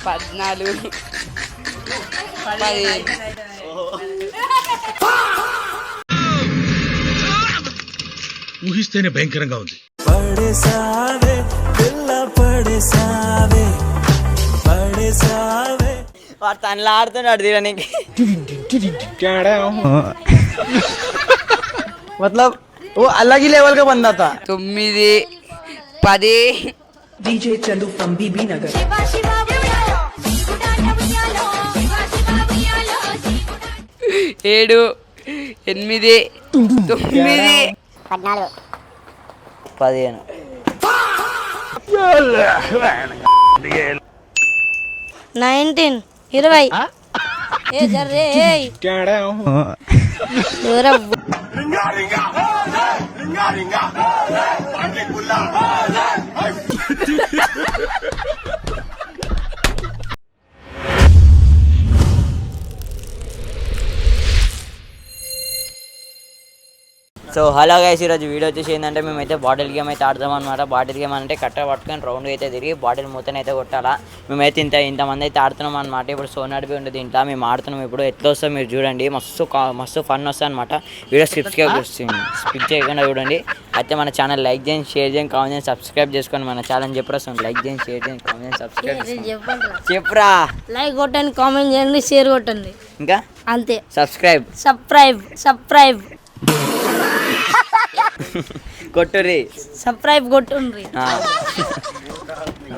14 ఊహిస్తేనే భయంకరంగా ఉంది. వాడు తనలో ఆడుతున్నాడు దీనికి मतलब वो अलग ही लेवल का बंदा था. 9 10 DJ Chandu from BB Nagar. 7 8 9 15 19 20 ఏ జర్రే ఏయ్ ఎవరా సో హలో గైస్, ఈరోజు వీడియో వచ్చేసి ఏంటంటే మేమైతే బాటిల్ గేమ్ అయితే ఆడదాం అనమాట. బాటిల్ గేమ్ అంటే కట్ట పట్టుకొని రౌండ్ అయితే తిరిగి బాటిల్ మూతను అయితే కొట్టాలా. మేమైతే ఇంతమంది అయితే ఆడుతున్నాం అనమాట. ఇప్పుడు సోనాడు బి ఉండదు ఇంట్లో, మేము ఆడుతున్నాం. ఇప్పుడు ఎట్లా వస్తాం మీరు చూడండి, మస్తు ఫన్ వస్తుంది అనమాట. వీడియో స్కిప్ చేయకుండా చూడండి. అయితే మన ఛానల్ లైక్ చేయండి, షేర్ చేయండి, కామెంట్ చేయండి, సబ్స్క్రైబ్ చేసుకోండి. మన ఛానల్ చెప్పరా, లైక్ చేయండి, షేర్ చేయండి, కామెంట్ చేయండి, సబ్స్క్రైబ్ చెప్పరా. లైక్ కొట్టండి, కామెంట్ చేయండి, షేర్ కొట్టండి, ఇంకా అంతే. సబ్స్క్రైబ్ కొట్టుర్రి, సబ్స్క్రైబ్ కొట్టుండ్రి.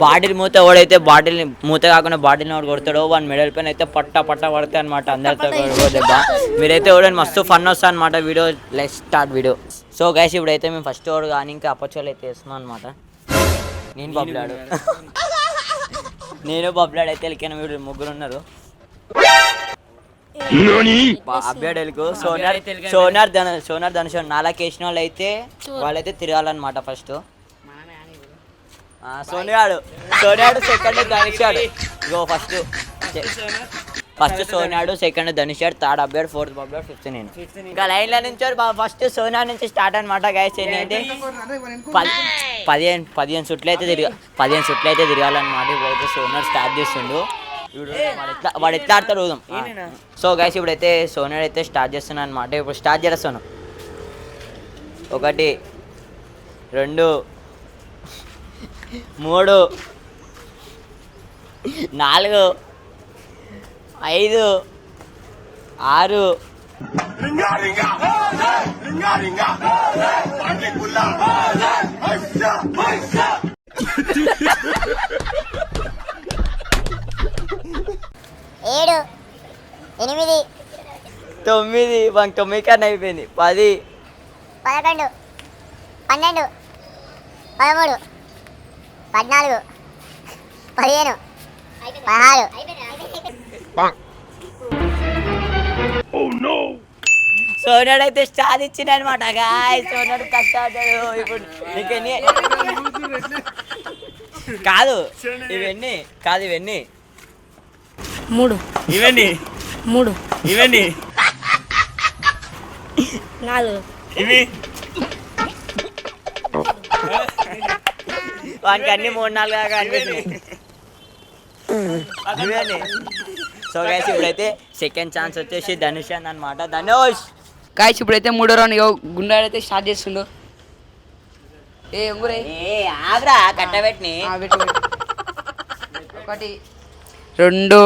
బాటిల్ మూత ఓడైతే బాటిల్ మూత కాకుండా బాటిల్ ఓడి కొడతాడో వాడి మెడల్ పైన అయితే పట్ట పడతాయి అనమాట. అందరితో దెబ్బ మీరైతే ఓడండి, మస్తు ఫన్ వస్తుంది అనమాట. Video let's start video. So guys, ఇప్పుడైతే మేము ఫస్ట్ ఓడు కానీ ఇంకా అప్పచ్చోళ్ళు అయితే వేస్తున్నాం అనమాట. నేను బబ్లాడు అయితే వెళ్ళిపోయినా. వీడు ముగ్గురు ఉన్నారు. అభ్యర్థులకు సోనార్ ధనుష్ నాలుగు వేసిన వాళ్ళు అయితే వాళ్ళైతే తిరగాలన్నమాట. ఫస్ట్ సోనియాడు సెకండ్ ధనుషాడు. ఇగో ఫస్ట్ సోనియాడు, సెకండ్ ధనుషాడు, థర్డ్ అభ్యర్థి, ఫోర్త్ బబ్లాడు, ఫిఫ్త్ నేను. ఇంకా లైన్ల నుంచి ఫస్ట్ సోనియా నుంచి స్టార్ట్ అనమాట. గైస్ ఏంటంటే 15 సుట్లు అయితే తిరగాలన్నమాట. ఇప్పుడైతే సోనియాడు స్టార్ట్ చేస్తుండు. వాడు ఎట్లా ఆడతాడు ఊదాం. సో గైస్, ఇప్పుడైతే సోనియాడు అయితే స్టార్ట్ చేస్తున్నాను అనమాట. ఇప్పుడు స్టార్ట్ చేస్తాను. 1 2 3 4 5 6 7 8 9 9 కన్నా అయిపోయింది. 10 11 12 13 14 15 16. సోనాడు అయితే స్టార్ ఇచ్చిండు అనమాట. గాయస్, సోనాడు కష్టాడు. ఇప్పుడు నీకెన్ని కాదు ఇవన్నీ 3 ఇవన్నీ 3 ఇవన్నీ 4 ఇవి వానికి అన్ని 3-4 దాకా అనిపిస్తున్నాయి. సో గైస్, ఇప్పుడైతే సెకండ్ ఛాన్స్ వచ్చేసి ధనుష్ అనమాట. ధనుష్ గాయ్స్, ఇప్పుడైతే 3వ రౌండ్ గుండాడు అయితే స్టార్ట్ చేస్తుండు. ఆగ్రా కట్టబెట్టి 1 2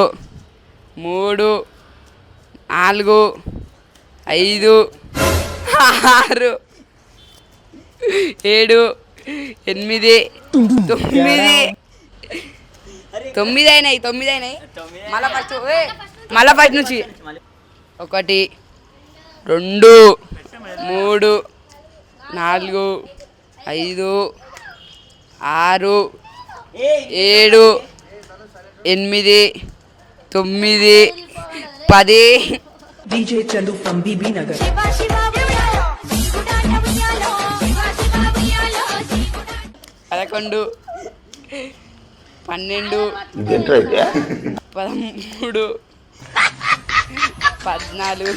3 4 5 6 7 8 9 అయినాయి. మళ్ళా ఫస్ట్ నుంచి 1 2 3 4 5 6 7 8 9 10. DJ Chandu from BB Nagar. 11 12 13 14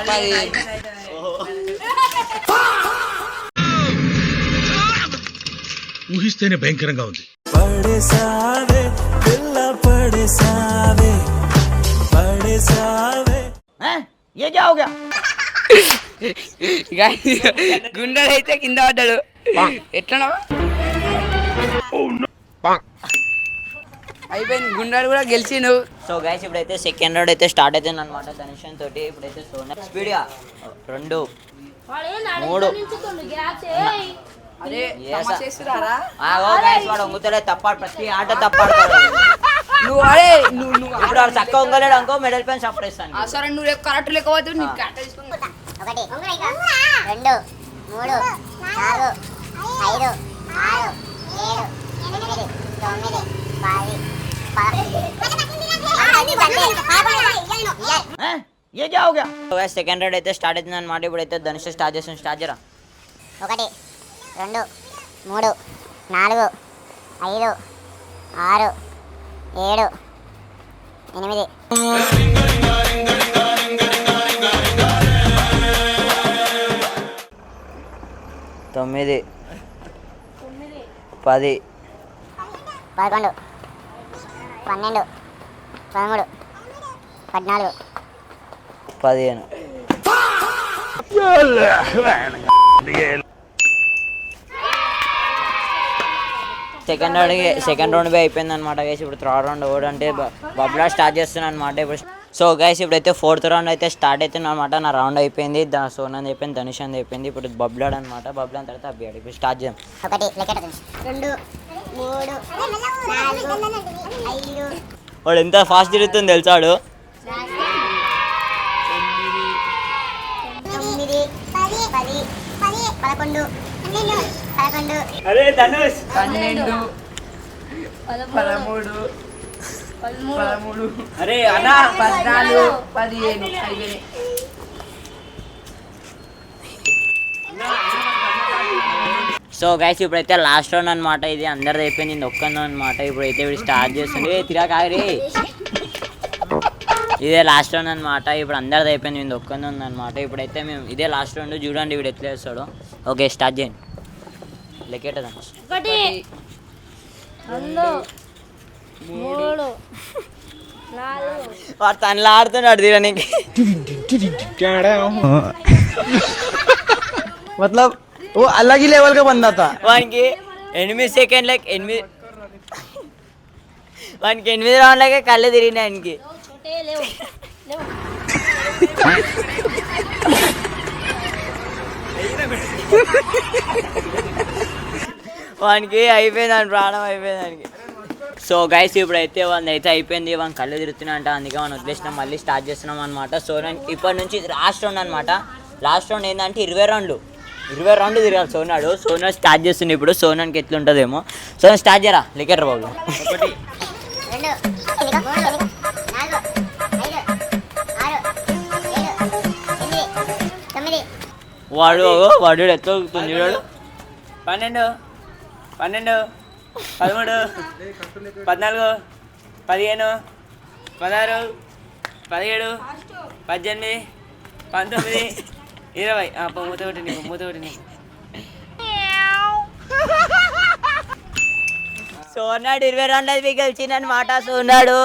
10. ఊహిస్తేనే భయంకరంగా ఉంది. పడేసావే పిల్ల పడేసావే పడేసావే ఏ జావుగా గుండాడు అయితే కింద పడ్డాడు ఎట్లా అయిపోయింది గుండాడు కూడా గెలిచిండు. సో గైస్ ఇప్పుడైతే సెకండ్ రౌండ్ అయితే స్టార్ట్ అవుతుంది అనమాట ధనుషన్ తోటి. ఇప్పుడైతే సోనా స్పీడ్గా 2 3 అరే చేస్తున్నారా వాడు ఒంగుతలే తప్పాడు, ప్రతి ఆట తప్పాడు. నువ్వు అరే నువ్వు ఇప్పుడు వాడు చక్క ఒంగలేడు అనుకో మెడల్ పెన్ సపరేస్తాను. సరే నువ్వు కరెక్ట్ లేకపోతే నీకు కరెక్ట్ తీసుకుని 1 2 3 4 5 6 7 ఏ జావుగా సెకండ్ రౌండ్ అయితే స్టార్ట్ అవుతుంది అనమాట. ఇప్పుడైతే ధనుష్ స్టార్ట్ చేస్తాం. స్టార్ట్ చేయరా. 1 2 3 4 5 6 7 8 9 10 11 12 13 14 15 సెకండ్ రౌండ్ బై అయిపోయింది అనమాట గైస్. ఇప్పుడు థర్డ్ రౌండ్ ఓడంటే బబ్లా స్టార్ట్ చేస్తున్నాను అనమాట ఇప్పుడు. సో గైస్ ఇప్పుడైతే ఫోర్త్ రౌండ్ అయితే స్టార్ట్ అవుతుంది అనమాట. నా రౌండ్ అయిపోయింది, సోనాది అయిపోయింది, ధనుష్ అని అయిపోయింది. ఇప్పుడు బబ్లాడ్ అనమాట. బబ్లాన్ తర్వాత అబ్బాయి. ఇప్పుడు స్టార్ట్ చేద్దాం. 1 2 3 4 5 వాడు ఎంత ఫాస్ట్ తిరుగుతుంది తెలుసాడు. 9 10 11 12 అరే ధనుష్ 12 13 13 అరే అన్న 14 15 అయిపోయినాయి. సో గైస్ ఇప్పుడైతే లాస్ట్ రౌండ్ అనమాట. ఇది అందరిది అయిపోయింది, ఇది ఒక్కను అనమాట. ఇప్పుడైతే ఇప్పుడు స్టార్ట్ చేస్తుంది. తిరగారి ఇదే లాస్ట్ రౌండ్ అనమాట. ఇప్పుడు అందరిది అయిపోయింది, ఇది ఒక్కనే ఉందన్నమాట. ఇప్పుడైతే మేము ఇదే లాస్ట్ రౌండ్. చూడండి వీడు ఎట్లా వేస్తాడు. ఓకే స్టార్ట్ చేయండి. లెక్కేటదా 1 2 3 4 వాడు తనలో ఆడుతున్నాడు తీరనికి. मतलब वो अलग ही लेवल का बंदा था. వానికి 8 సెకండ్లకి 8 రౌండ్లకే కళ్ళు తిరిగినాయి ఆయనకి. వానికి అయిపోయింది, అని ప్రాణం అయిపోయింది దానికి. సో గైస్ ఇప్పుడైతే వాడిని అయితే అయిపోయింది. వాడిని కళ్ళు తిరుగుతున్నాయంట, అందుకే మనం వదిలేసినాం. మళ్ళీ స్టార్ట్ చేస్తున్నాం అనమాట. సో ఇప్పటి నుంచి లాస్ట్ రౌండ్ అనమాట. లాస్ట్ రౌండ్ ఏంటంటే 20 రౌండ్లు తిరగాలి సోనాడు. సోనా స్టార్ట్ చేస్తుంది ఇప్పుడు. సోనానికి ఎట్లుంటుందేమో. సోనా స్టార్ట్ చేయరా. లెక్కెట్రా బాబు. 1 2 3 4 5 6 7 8 9 వాడు ఎట్లా అవుతుంది చూడాడు. 12 13 14 15 16 17 18 19 20 మూత ఒకటి నీకు. సోనాడు 20 రౌండ్లు అది గెలిచిందనమాట. సోనాడు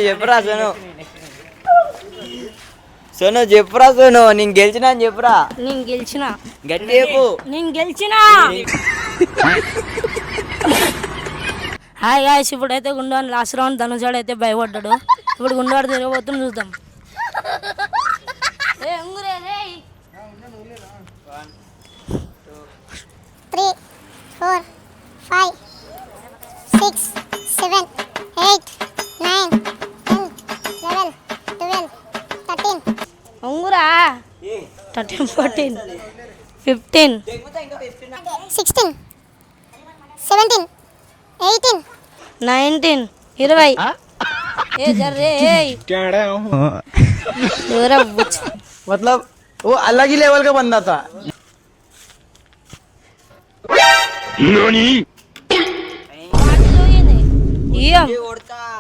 చెప్పురా సోను చెప్పురా. నేను గెలిచినా అని చెప్పురా. నేను గెలిచిన గట్టి చెప్పు. నేను గెలిచిన. హాయ్ గాయ్స్, ఇప్పుడైతే గుండవాడు లాస్ట్ రౌండ్ ధనుజాడు అయితే భయపడ్డాడు. ఇప్పుడు గుండవాడు తిరగబోతుంది, చూద్దాం. 3 4 5 6 7 8 9 10 11 12 13 ఉంగురా 13 14 15 16 17 18 19 20 ఏ జర్రే ఎవరా బుచ్. मतलब वो अलग ही लेवल का बंदा था.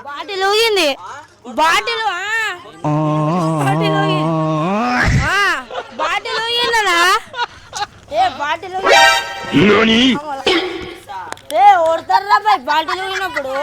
బాటిల్ ఊగింది. బాటిల్ ఊగిందనా. ఏ బాటిల్ కొడతారా బాయ్ బాటిల్ ఊగినప్పుడు